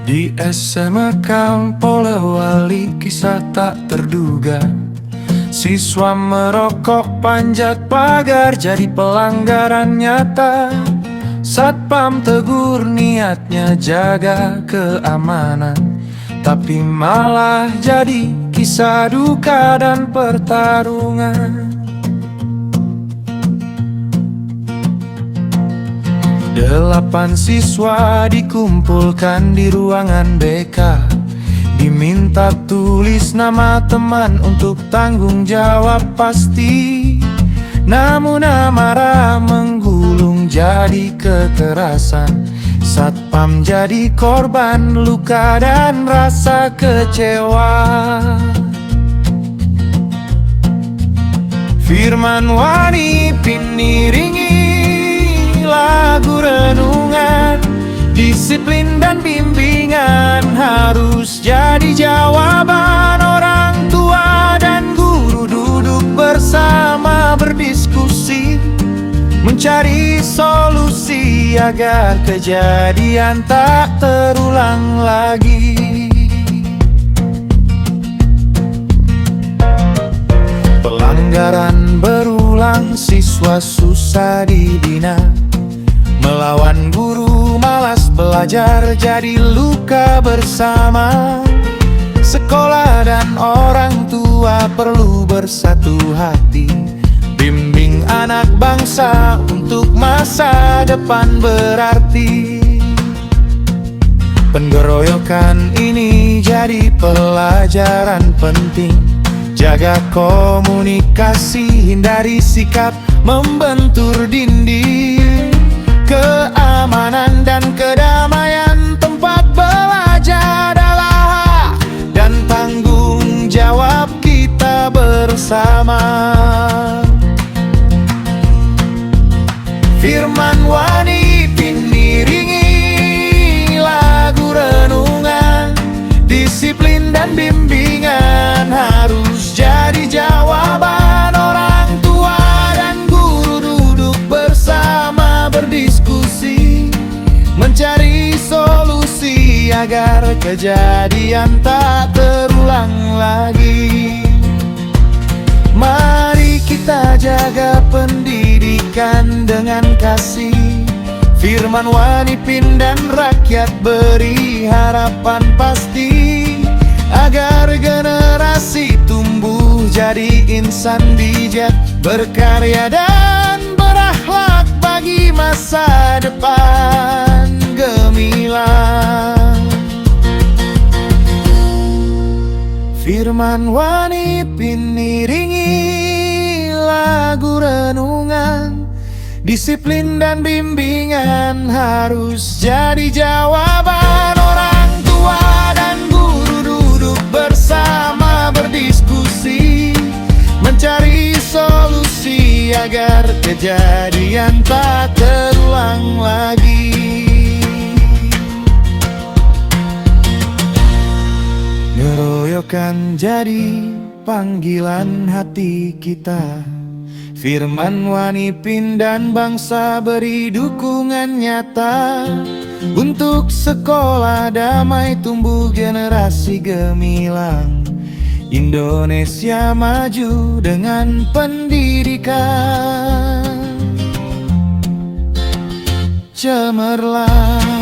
Di SMA Polewali kisah tak terduga. Siswa merokok panjat pagar jadi pelanggaran nyata. Satpam tegur niatnya jaga keamanan, tapi malah jadi kisah duka dan pertarungan. 8 siswa dikumpulkan di ruangan BK, diminta tulis nama teman untuk tanggung jawab pasti. Namun amarah menggulung jadi kekerasan. Satpam jadi korban luka dan rasa kecewa. Firman Wani Piniringi, lagu renungan. Disiplin dan bimbingan harus jadi jawaban. Orang tua dan guru duduk bersama berdiskusi, mencari solusi agar kejadian tak terulang lagi. Pelanggaran berulang, siswa susah dibina. Melawan guru, malas belajar, jadi luka bersama. Sekolah dan orang tua perlu bersatu hati, bimbing anak bangsa untuk masa depan berarti. Penggeroyokan ini jadi pelajaran penting. Jaga komunikasi, hindari sikap membentur dinding. Keamanan dan kedamaian tempat belajar adalah hak dan tanggung jawab kita bersama. Firman Wani Piniringi, lagu renungan. Disiplin dan bimbingan harus jadi jawaban. Orang tua dan guru duduk bersama berdiskusi, mencari solusi agar kejadian tak terulang lagi. Mari kita jaga pendidikan dengan kasih. Firman Wani Pin dan rakyat beri harapan pasti, agar generasi tumbuh jadi insan bijak, berkarya dan berakhlak bagi masa depan gemilang. Firman Wani Piniringi, lagu renungan. Disiplin dan bimbingan harus jadi jawaban. Orang tua dan guru duduk bersama berdiskusi, mencari solusi agar kejadian tak terulang lagi. Ngeroyokan jadi panggilan hati kita. Firman Wani Pin dan bangsa beri dukungan nyata untuk sekolah damai, tumbuh generasi gemilang. Indonesia maju dengan pendidikan cemerlang.